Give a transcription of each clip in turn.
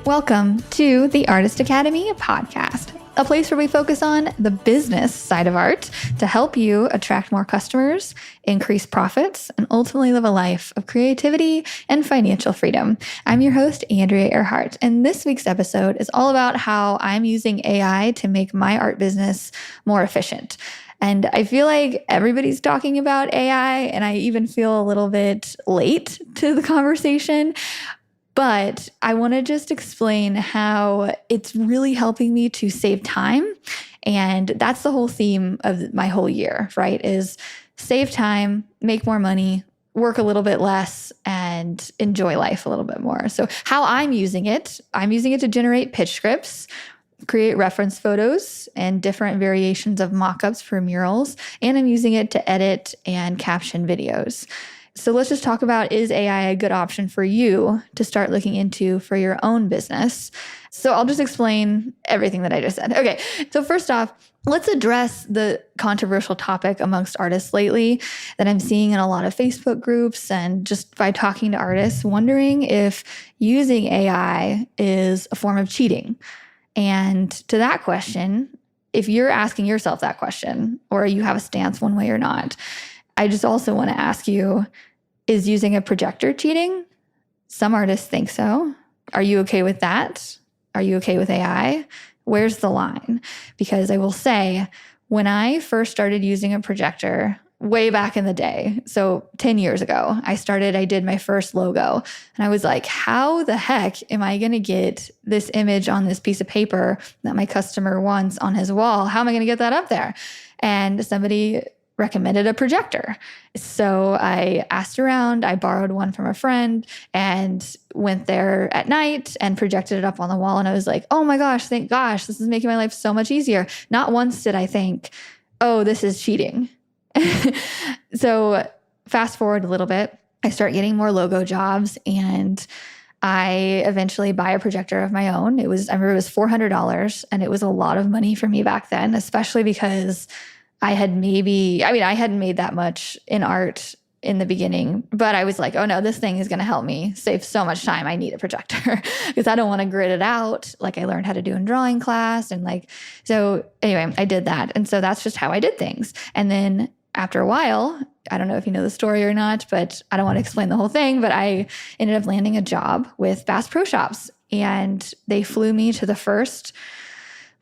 Welcome to the Artist Academy podcast, a place where we focus on the business side of art to help you attract more customers, increase profits, and ultimately live a life of creativity and financial freedom. I'm your host, Andrea Earhart, and this week's episode is all about how I'm using AI to make my art business more efficient. And I feel like everybody's talking about AI, and I even feel a little bit late to the conversation. But I want to just explain how it's really helping me to save time. And that's the whole theme of my whole year, right? Is save time, make more money, work a little bit less, and enjoy life a little bit more. So how I'm using it to generate pitch scripts, create reference photos and different variations of mock-ups for murals. And I'm using it to edit and caption videos. So let's just talk about, is AI a good option for you to start looking into for your own business? So I'll just explain everything that I just said. Okay, so first off, let's address the controversial topic amongst artists lately that I'm seeing in a lot of Facebook groups and just by talking to artists, wondering if using AI is a form of cheating. And to that question, if you're asking yourself that question, or you have a stance one way or not, I just also want to ask you, is using a projector cheating? Some artists think so. Are you okay with that? Are you okay with AI? Where's the line? Because I will say, when I first started using a projector way back in the day, so 10 years ago, I did my first logo, and I was like, how the heck am I going to get this image on this piece of paper that my customer wants on his wall? How am I going to get that up there? And somebody recommended a projector. So I asked around, I borrowed one from a friend and went there at night and projected it up on the wall. And I was like, oh my gosh, thank gosh, this is making my life so much easier. Not once did I think, oh, this is cheating. So fast forward a little bit, I start getting more logo jobs and I eventually buy a projector of my own. I remember it was $400 and it was a lot of money for me back then, especially because I hadn't made that much in art in the beginning, but I was like, oh no, this thing is going to help me save so much time. I need a projector because I don't want to grid it out like I learned how to do in drawing class. And so anyway, I did that. And so that's just how I did things. And then after a while, I don't know if you know the story or not, but I don't want to explain the whole thing, but I ended up landing a job with Bass Pro Shops and they flew me to the first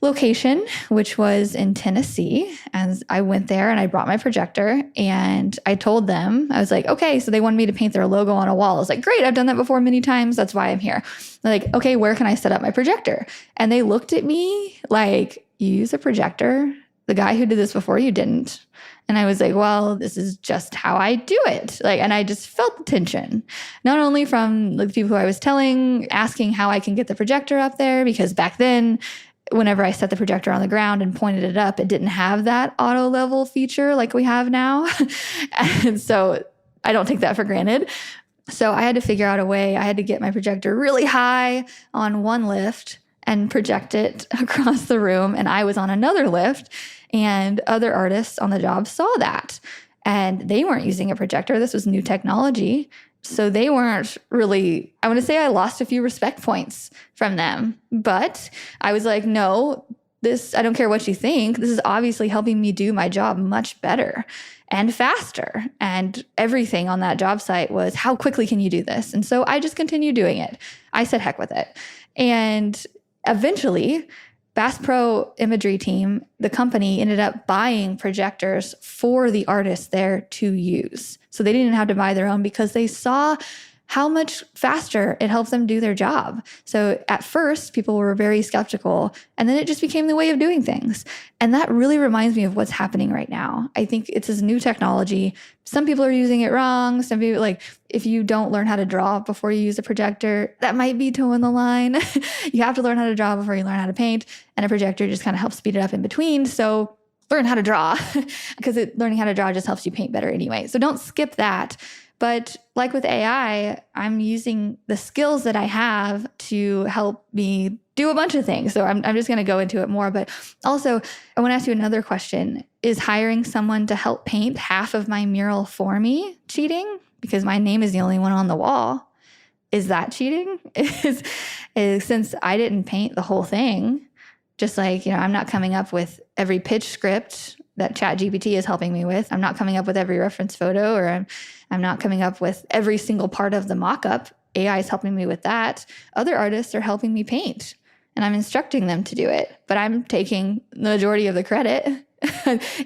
location, which was in Tennessee. And I went there and I brought my projector and I told them, I was like, okay, so they wanted me to paint their logo on a wall. I was like, great, I've done that before many times. That's why I'm here. They're like, okay, where can I set up my projector? And they looked at me like, you use a projector? The guy who did this before you didn't. And I was like, well, this is just how I do it. And I just felt the tension, not only from the people who I was telling, asking how I can get the projector up there, because back then, whenever I set the projector on the ground and pointed it up, it didn't have that auto level feature like we have now. And so I don't take that for granted. So I had to figure out a way. I had to get my projector really high on one lift and project it across the room. And I was on another lift and other artists on the job saw that. And they weren't using a projector. This was new technology. So they weren't really, I want to say I lost a few respect points from them. But I was like, no, I don't care what you think. This is obviously helping me do my job much better and faster. And everything on that job site was, how quickly can you do this? And so I just continued doing it. I said, heck with it. And eventually, Bass Pro Imagery team, the company, ended up buying projectors for the artists there to use. So they didn't have to buy their own because they saw how much faster it helps them do their job. So at first, people were very skeptical, and then it just became the way of doing things. And that really reminds me of what's happening right now. I think it's this new technology. Some people are using it wrong. Some people, if you don't learn how to draw before you use a projector, that might be toeing the line. You have to learn how to draw before you learn how to paint, and a projector just kind of helps speed it up in between. So learn how to draw because learning how to draw just helps you paint better anyway. So don't skip that. But like with AI, I'm using the skills that I have to help me do a bunch of things. So I'm just going to go into it more. But also, I want to ask you another question. Is hiring someone to help paint half of my mural for me cheating? Because my name is the only one on the wall. Is that cheating? is since I didn't paint the whole thing, just like, I'm not coming up with every pitch script that ChatGPT is helping me with. I'm not coming up with every reference photo, or I'm not coming up with every single part of the mock-up. AI is helping me with that. Other artists are helping me paint, and I'm instructing them to do it, but I'm taking the majority of the credit.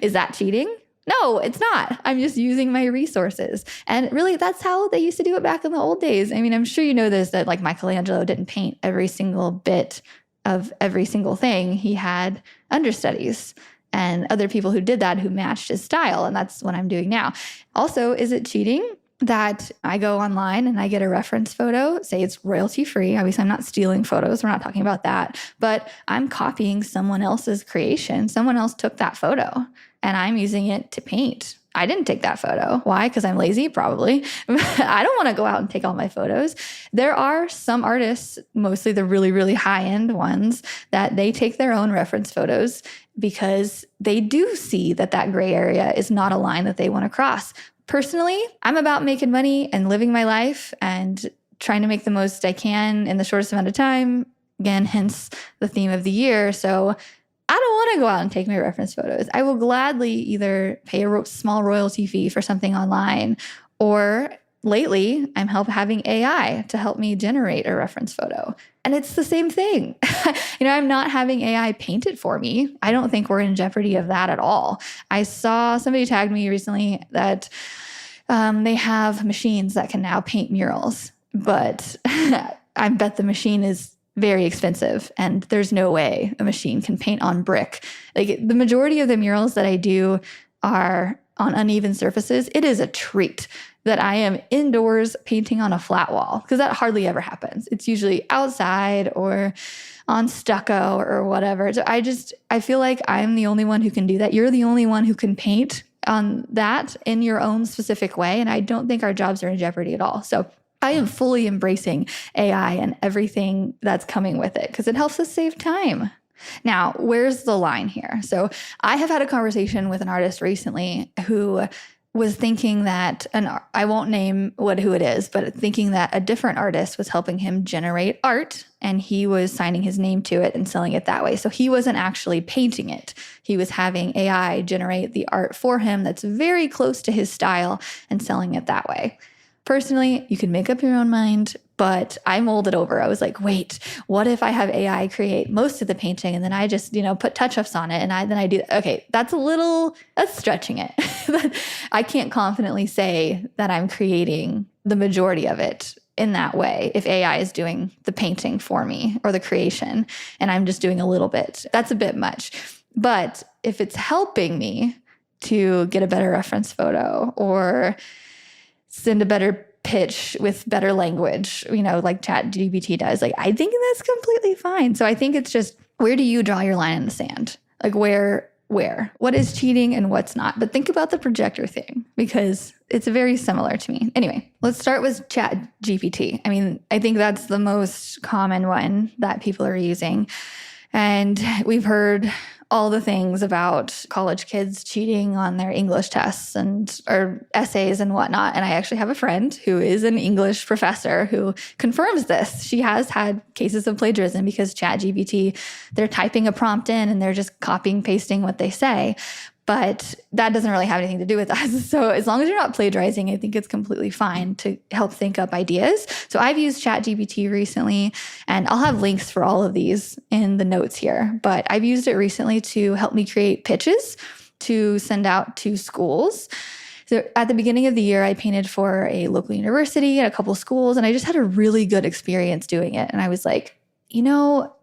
Is that cheating? No, it's not. I'm just using my resources. And really, that's how they used to do it back in the old days. I mean, I'm sure you know this, that like Michelangelo didn't paint every single bit of every single thing. He had understudies and other people who did that, who matched his style. And that's what I'm doing now. Also, is it cheating that I go online and I get a reference photo, say it's royalty free? Obviously, I'm not stealing photos. We're not talking about that. But I'm copying someone else's creation. Someone else took that photo and I'm using it to paint. I didn't take that photo. Why? Because I'm lazy? Probably. I don't want to go out and take all my photos. There are some artists, mostly the really, really high-end ones, that they take their own reference photos because they do see that that gray area is not a line that they want to cross. Personally, I'm about making money and living my life and trying to make the most I can in the shortest amount of time. Again, hence the theme of the year. So I don't want to go out and take my reference photos. I will gladly either pay a small royalty fee for something online, or lately I'm having AI to help me generate a reference photo. And it's the same thing. I'm not having AI paint it for me. I don't think we're in jeopardy of that at all. I saw somebody tagged me recently that they have machines that can now paint murals, but I bet the machine is very expensive, and there's no way a machine can paint on brick. Like, the majority of the murals that I do are on uneven surfaces. It is a treat that I am indoors painting on a flat wall, because that hardly ever happens. It's usually outside or on stucco or whatever. So I feel like I'm the only one who can do that. You're the only one who can paint on that in your own specific way, and I don't think our jobs are in jeopardy at all. So I am fully embracing AI and everything that's coming with it because it helps us save time. Now, where's the line here? So I have had a conversation with an artist recently who was thinking that, and I won't name who it is, but thinking that a different artist was helping him generate art and he was signing his name to it and selling it that way. So he wasn't actually painting it. He was having AI generate the art for him that's very close to his style and selling it that way. Personally, you can make up your own mind, but I mulled it over. I was like, wait, what if I have AI create most of the painting and then I just, put touch-ups on it and then I do, okay, that's stretching it. I can't confidently say that I'm creating the majority of it in that way if AI is doing the painting for me or the creation and I'm just doing a little bit. That's a bit much. But if it's helping me to get a better reference photo or send a better pitch with better language, like ChatGPT does, like, I think that's completely fine. So I think it's just, where do you draw your line in the sand? Like, where, what is cheating and what's not? But think about the projector thing because it's very similar to me. Anyway, let's start with ChatGPT. I mean, I think that's the most common one that people are using. And we've heard all the things about college kids cheating on their English tests or essays and whatnot. And I actually have a friend who is an English professor who confirms this. She has had cases of plagiarism because ChatGPT, they're typing a prompt in and they're just copying, pasting what they say. But that doesn't really have anything to do with us. So as long as you're not plagiarizing, I think it's completely fine to help think up ideas. So I've used ChatGPT recently, and I'll have links for all of these in the notes here. But I've used it recently to help me create pitches to send out to schools. So at the beginning of the year, I painted for a local university and a couple schools, and I just had a really good experience doing it. And I was like,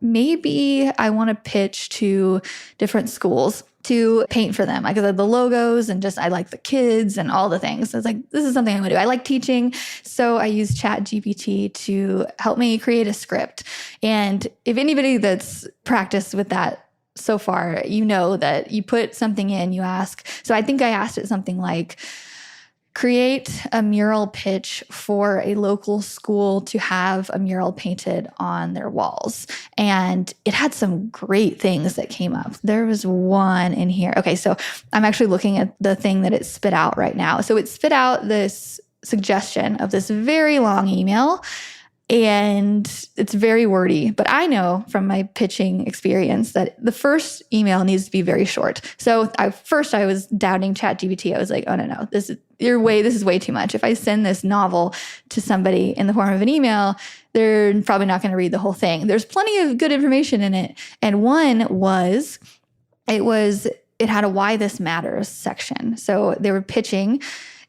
maybe I want to pitch to different schools to paint for them. Like, I had the logos and I like the kids and all the things. So it's like, this is something I'm going to do. I like teaching. So I used ChatGPT to help me create a script. And if anybody that's practiced with that so far, that you put something in, you ask. So I think I asked it something like, create a mural pitch for a local school to have a mural painted on their walls. And it had some great things that came up. There was one in here. Okay, so I'm actually looking at the thing that it spit out right now. So it spit out this suggestion of this very long email. And it's very wordy, but I know from my pitching experience that the first email needs to be very short. So I was doubting ChatGPT. I was like, oh no, this is way too much. If I send this novel to somebody in the form of an email, they're probably not going to read the whole thing. There's plenty of good information in it. And one was, it had a why this matters section. So they were pitching.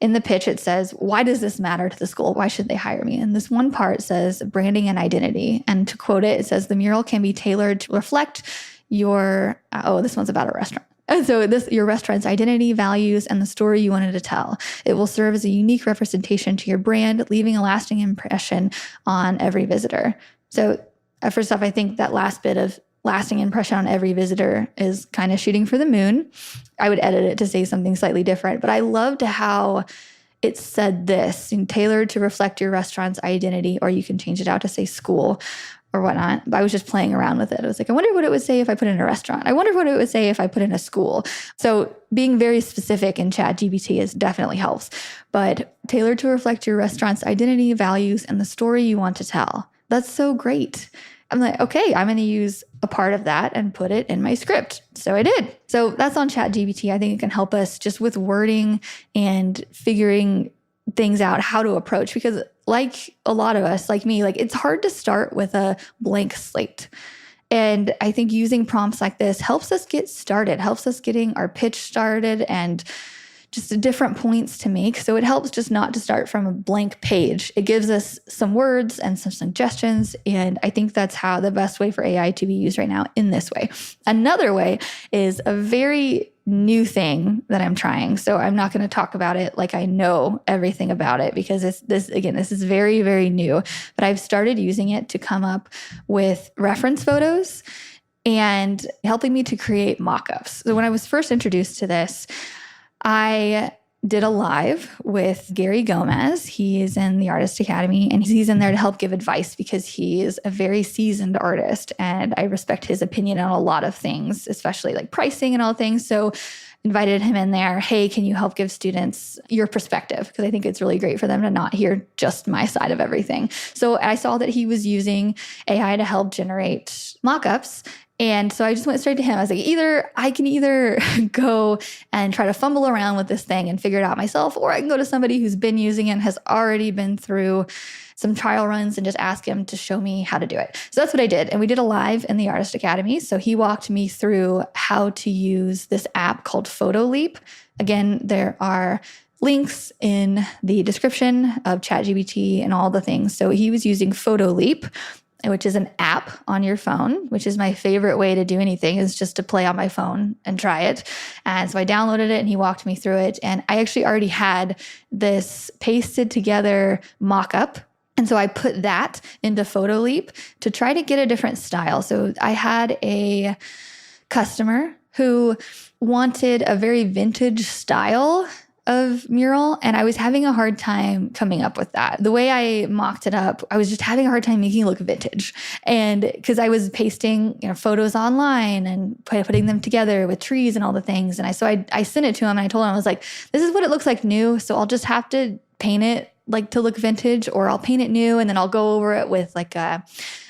In the pitch, it says, why does this matter to the school? Why should they hire me? And this one part says branding and identity. And to quote it, it says the mural can be tailored to reflect your, this one's about a restaurant. And so your restaurant's identity, values, and the story you wanted to tell. It will serve as a unique representation to your brand, leaving a lasting impression on every visitor. So first off, I think that last bit of lasting impression on every visitor is kind of shooting for the moon. I would edit it to say something slightly different, but I loved how it said this, tailored to reflect your restaurant's identity, or you can change it out to say school or whatnot. But I was just playing around with it. I was like, I wonder what it would say if I put in a restaurant. I wonder what it would say if I put in a school. So being very specific in ChatGPT definitely helps, but tailored to reflect your restaurant's identity, values, and the story you want to tell. That's so great. I'm like, okay, I'm going to use a part of that and put it in my script. So I did. So that's on ChatGPT. I think it can help us just with wording and figuring things out, how to approach, because like a lot of us, like me, it's hard to start with a blank slate. And I think using prompts like this helps us get started, helps us getting our pitch started and just different points to make. So it helps just not to start from a blank page. It gives us some words and some suggestions. And I think that's how the best way for AI to be used right now in this way. Another way is a very new thing that I'm trying. So I'm not going to talk about it like I know everything about it, because this is very, very new. But I've started using it to come up with reference photos and helping me to create mock-ups. So when I was first introduced to this, I did a live with Gary Gomez. He is in the Artist Academy, and he's in there to help give advice because he is a very seasoned artist, and I respect his opinion on a lot of things, especially like pricing and all things. So invited him in there. Hey, can you help give students your perspective? Because I think it's really great for them to not hear just my side of everything. So I saw that he was using AI to help generate mock-ups. And so I just went straight to him. I was like, I can either go and try to fumble around with this thing and figure it out myself, or I can go to somebody who's been using it and has already been through some trial runs and just ask him to show me how to do it. So that's what I did. And we did a live in the Artist Academy. So he walked me through how to use this app called Photo Leap. Again, there are links in the description of ChatGPT and all the things. So he was using Photo Leap, which is an app on your phone, which is my favorite way to do anything, is just to play on my phone and try it. And so I downloaded it and he walked me through it. And I actually already had this pasted together mock-up. And so I put that into Photo Leap to try to get a different style. So I had a customer who wanted a very vintage style of mural, and I was having a hard time coming up with that. The way I mocked it up, I was just having a hard time making it look vintage. And because I was pasting, photos online and putting them together with trees and all the things. And I sent it to him and I told him, I was like, this is what it looks like new. So I'll just have to paint it to look vintage, or I'll paint it new and then I'll go over it with like a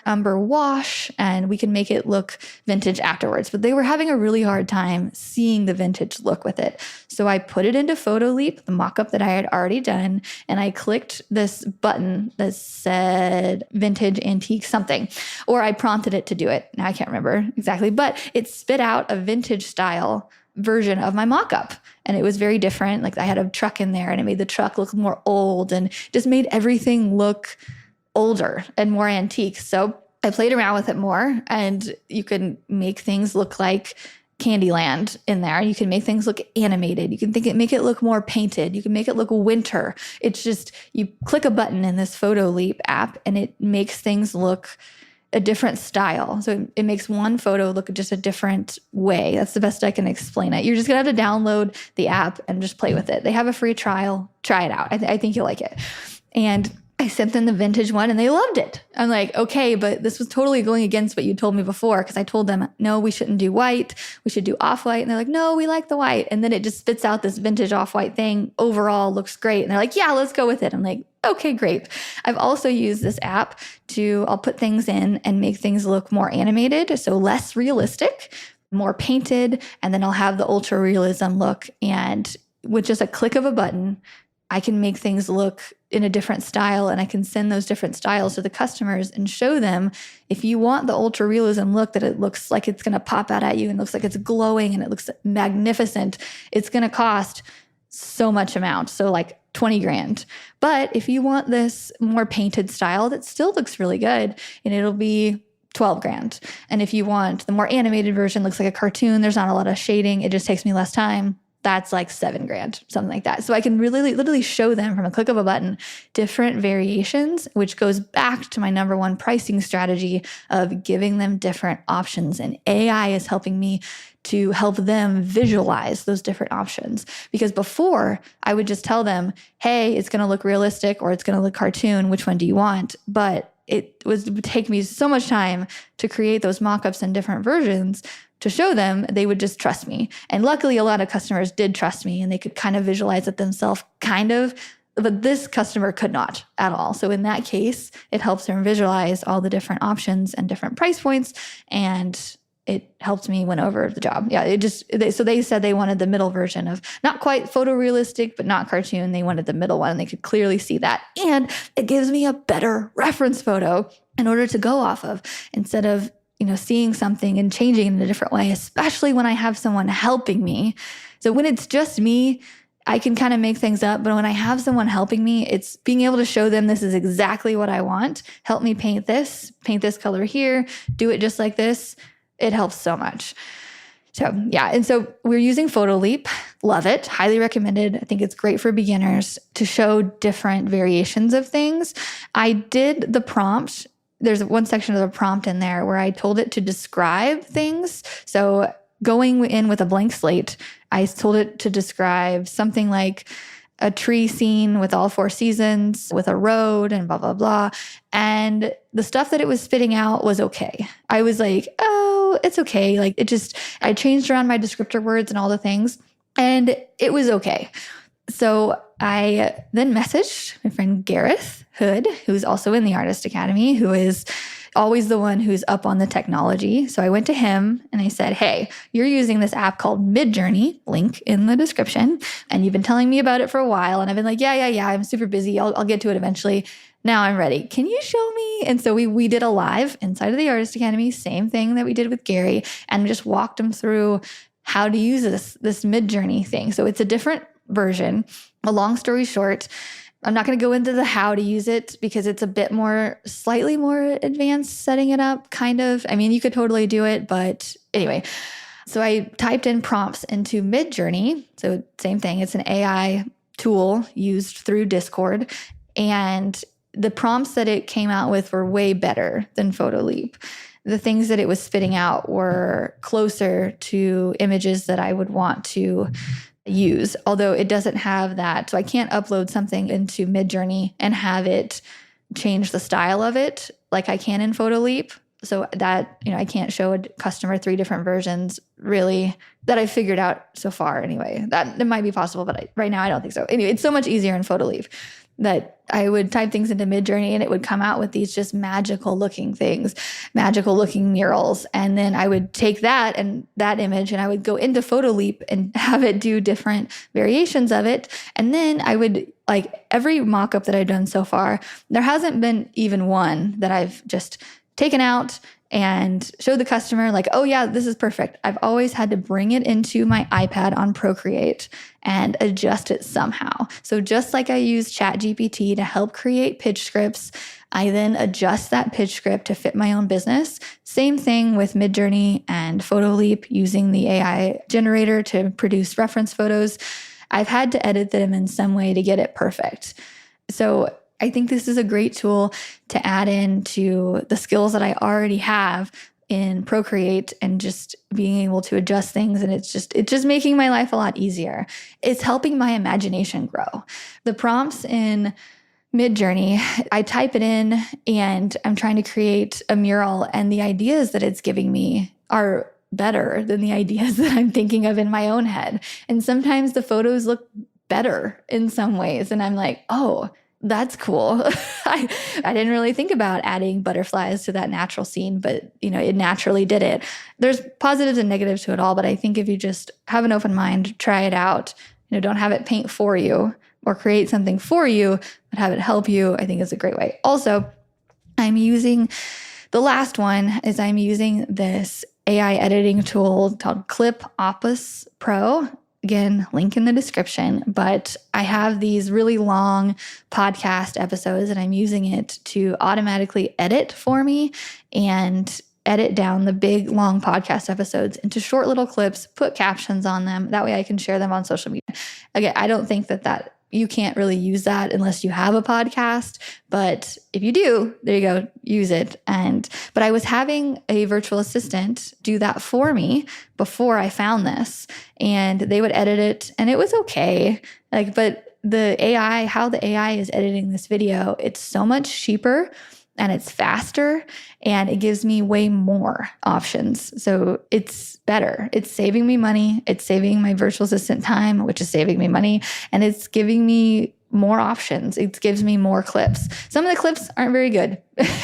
umber wash and we can make it look vintage afterwards. But they were having a really hard time seeing the vintage look with it. So I put it into Photo Leap, the mock-up that I had already done, and I clicked this button that said vintage antique something, or I prompted it to do it. Now I can't remember exactly, but it spit out a vintage style version of my mock-up. And it was very different. Like I had a truck in there and it made the truck look more old and just made everything look older and more antique. So I played around with it more, and you can make things look like Candyland in there. You can make things look animated. You can make it look more painted. You can make it look winter. It's just, you click a button in this Photo Leap app and it makes things look a different style. So it makes one photo look just a different way. That's the best I can explain it. You're just going to have to download the app and just play with it. They have a free trial. Try it out. I think you'll like it. And I sent them the vintage one and they loved it. I'm like, okay, but this was totally going against what you told me before, because I told them, no, we shouldn't do white. We should do off-white. And they're like, no, we like the white. And then it just spits out this vintage off-white thing. Overall looks great. And they're like, yeah, let's go with it. I'm like, Okay, great. I've also used this app I'll put things in and make things look more animated, so less realistic, more painted, and then I'll have the ultra realism look. And with just a click of a button, I can make things look in a different style, and I can send those different styles to the customers and show them, if you want the ultra realism look that it looks like it's going to pop out at you and looks like it's glowing and it looks magnificent, it's going to cost so much amount. So like 20 grand. But if you want this more painted style that still looks really good, and it'll be 12 grand. And if you want the more animated version, looks like a cartoon, there's not a lot of shading, it just takes me less time, that's like 7 grand, something like that. So I can really literally show them from a click of a button different variations, which goes back to my number one pricing strategy of giving them different options. And AI is helping me to help them visualize those different options. Because before, I would just tell them, hey, it's going to look realistic or it's going to look cartoon. Which one do you want? But it would take me so much time to create those mock-ups in different versions to show them. They would just trust me. And luckily, a lot of customers did trust me and they could kind of visualize it themselves, kind of. But this customer could not at all. So in that case, it helps them visualize all the different options and different price points, and it helped me win over the job. Yeah, so they said they wanted the middle version of not quite photorealistic, but not cartoon. They wanted the middle one, and they could clearly see that. And it gives me a better reference photo in order to go off of, instead of seeing something and changing it in a different way, especially when I have someone helping me. So when it's just me, I can kind of make things up. But when I have someone helping me, it's being able to show them, this is exactly what I want. Help me paint this color here, do it just like this. It helps so much. So yeah. And so we're using PhotoLeap. Love it. Highly recommended. I think it's great for beginners to show different variations of things. I did the prompt. There's one section of the prompt in there where I told it to describe things. So going in with a blank slate, I told it to describe something like a tree scene with all 4 seasons, with a road and blah, blah, blah. And the stuff that it was spitting out was okay. I was like, oh, it's okay. Like I changed around my descriptor words and all the things, and it was okay. So I then messaged my friend Gareth Hood, who's also in the Artist Academy, who is always the one who's up on the technology. So I went to him and I said, hey, you're using this app called Midjourney, link in the description, and you've been telling me about it for a while. And I've been like, yeah, I'm super busy. I'll get to it eventually. Now I'm ready. Can you show me? And so we did a live inside of the Artist Academy, same thing that we did with Gary, and just walked him through how to use this Midjourney thing. So it's a different version. A long story short, I'm not going to go into the how to use it because it's a bit slightly more advanced setting it up, kind of. I mean, you could totally do it, but anyway. So I typed in prompts into Midjourney. So same thing. It's an AI tool used through Discord. And the prompts that it came out with were way better than PhotoLeap. The things that it was spitting out were closer to images that I would want to use, although it doesn't have that. So I can't upload something into Midjourney and have it change the style of it like I can in PhotoLeap. So that, I can't show a customer 3 different versions really that I figured out so far anyway. That it might be possible, but right now I don't think so. Anyway, it's so much easier in PhotoLeap that I would type things into Midjourney and it would come out with these just magical looking things, magical looking murals. And then I would take that image and I would go into PhotoLeap and have it do different variations of it. And then I would, like, every mock-up that I've done so far, there hasn't been even one that I've just taken out and showed the customer like, oh yeah, this is perfect. I've always had to bring it into my iPad on Procreate and adjust it somehow. So just like I use ChatGPT to help create pitch scripts, I then adjust that pitch script to fit my own business. Same thing with Midjourney and PhotoLeap using the AI generator to produce reference photos. I've had to edit them in some way to get it perfect. So I think this is a great tool to add into the skills that I already have in Procreate and just being able to adjust things. And it's just making my life a lot easier. It's helping my imagination grow. The prompts in Midjourney, I type it in and I'm trying to create a mural, and the ideas that it's giving me are better than the ideas that I'm thinking of in my own head. And sometimes the photos look better in some ways. And I'm like, oh, that's cool. I didn't really think about adding butterflies to that natural scene, but it naturally did it. There's positives and negatives to it all, but I think if you just have an open mind, try it out, don't have it paint for you or create something for you, but have it help you, I think is a great way. Also, the last one is I'm using this AI editing tool called Clip Opus Pro. Again, link in the description, but I have these really long podcast episodes and I'm using it to automatically edit for me and edit down the big, long podcast episodes into short little clips, put captions on them. That way I can share them on social media. Again, I don't think that you can't really use that unless you have a podcast, but if you do, there you go, use it. But I was having a virtual assistant do that for me before I found this, and they would edit it and it was okay. But the AI, how the AI is editing this video, it's so much cheaper and it's faster and it gives me way more options. So it's better. It's saving me money. It's saving my virtual assistant time, which is saving me money. And it's giving me more options. It gives me more clips. Some of the clips aren't very good,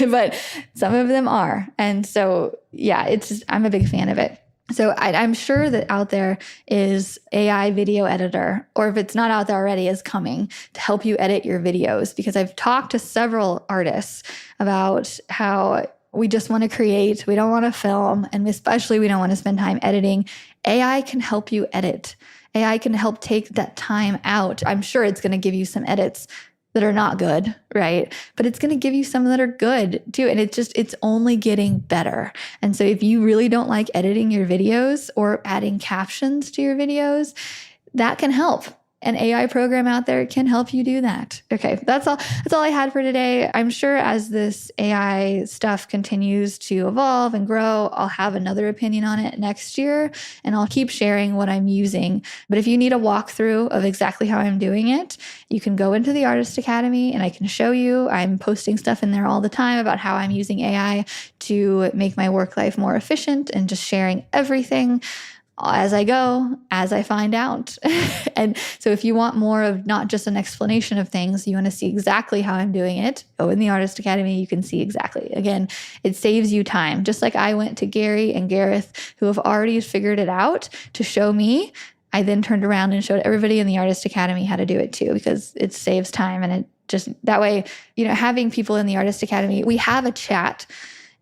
but some of them are. And so, yeah, I'm a big fan of it. So I'm sure that out there is AI video editor, or if it's not out there already, is coming to help you edit your videos, because I've talked to several artists about how we just want to create, we don't want to film, and especially we don't want to spend time editing. AI can help you edit. AI can help take that time out. I'm sure it's going to give you some edits that are not good, right? But it's going to give you some that are good too. And it's only getting better. And so if you really don't like editing your videos or adding captions to your videos, that can help. An AI program out there can help you do that. Okay, that's all I had for today. I'm sure as this AI stuff continues to evolve and grow, I'll have another opinion on it next year, and I'll keep sharing what I'm using. But if you need a walkthrough of exactly how I'm doing it, you can go into the Artist Academy and I can show you. I'm posting stuff in there all the time about how I'm using AI to make my work life more efficient and just sharing everything as I go, as I find out. And so if you want more of not just an explanation of things, you want to see exactly how I'm doing it, go in the Artist Academy, you can see exactly. Again, it saves you time. Just like I went to Gary and Gareth, who have already figured it out, to show me, I then turned around and showed everybody in the Artist Academy how to do it too, because it saves time. And it just, that way, having people in the Artist Academy, we have a chat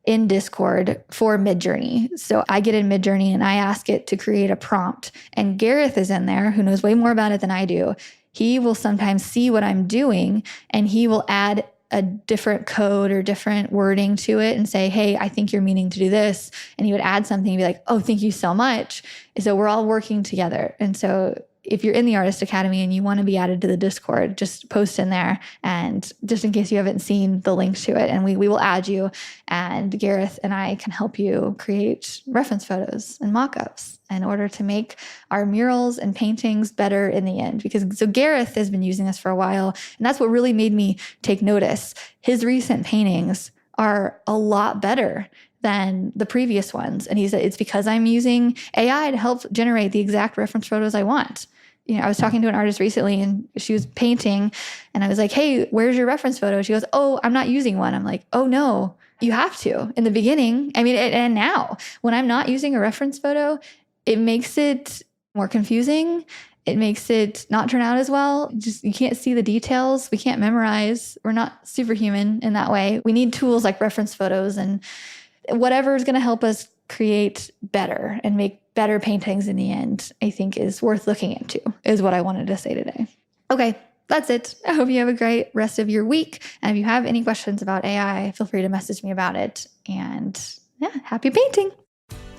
in Discord for Midjourney. So I get in Midjourney and I ask it to create a prompt. And Gareth is in there, who knows way more about it than I do. He will sometimes see what I'm doing and he will add a different code or different wording to it and say, hey, I think you're meaning to do this. And he would add something and be like, oh, thank you so much. So we're all working together. And so if you're in the Artist Academy and you want to be added to the Discord, just post in there, and just in case you haven't seen the link to it, and we will add you, and Gareth and I can help you create reference photos and mock-ups in order to make our murals and paintings better in the end. So Gareth has been using this for a while, and that's what really made me take notice. His recent paintings are a lot better than the previous ones. And he said, it's because I'm using AI to help generate the exact reference photos I want. I was talking to an artist recently and she was painting and I was like, hey, where's your reference photo? She goes, oh, I'm not using one. I'm like, oh no, you have to. In the beginning, and now when I'm not using a reference photo, it makes it more confusing. It makes it not turn out as well. You can't see the details. We can't memorize. We're not superhuman in that way. We need tools like reference photos and whatever is going to help us create better and make better paintings in the end, I think is worth looking into, is what I wanted to say today. Okay, that's it. I hope you have a great rest of your week. And if you have any questions about AI, feel free to message me about it. And yeah, happy painting.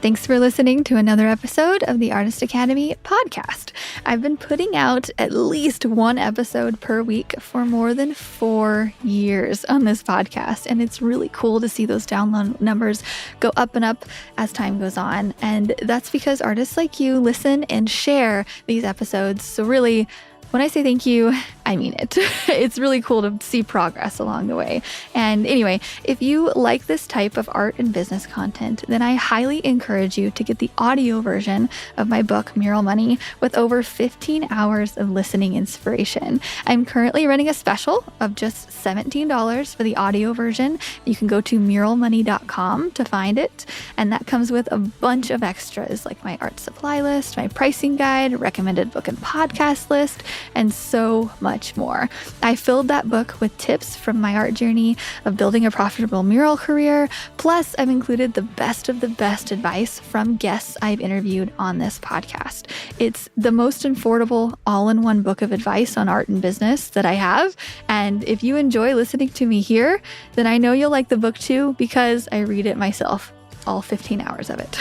Thanks for listening to another episode of the Artist Academy podcast. I've been putting out at least one episode per week for more than 4 years on this podcast, and it's really cool to see those download numbers go up and up as time goes on. And that's because artists like you listen and share these episodes. So really, When I say thank you, I mean it. It's really cool to see progress along the way. And anyway, if you like this type of art and business content, then I highly encourage you to get the audio version of my book, Mural Money, with over 15 hours of listening inspiration. I'm currently running a special of just $17 for the audio version. You can go to muralmoney.com to find it. And that comes with a bunch of extras like my art supply list, my pricing guide, recommended book and podcast list, and so much more. I filled that book with tips from my art journey of building a profitable mural career. Plus, I've included the best of the best advice from guests I've interviewed on this podcast. It's the most affordable all-in-one book of advice on art and business that I have. And if you enjoy listening to me here, then I know you'll like the book too, because I read it myself. All 15 hours of it.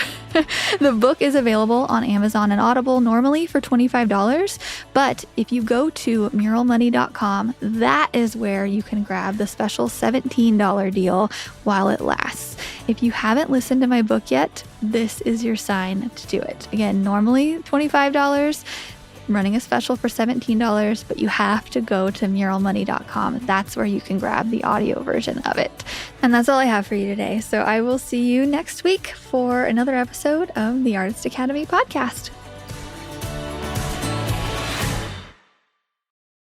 The book is available on Amazon and Audible normally for $25, but if you go to muralmoney.com, that is where you can grab the special $17 deal while it lasts. If you haven't listened to my book yet, this is your sign to do it. Again, normally $25. I'm running a special for $17, but you have to go to muralmoney.com. That's where you can grab the audio version of it. And that's all I have for you today. So I will see you next week for another episode of the Artist Academy podcast.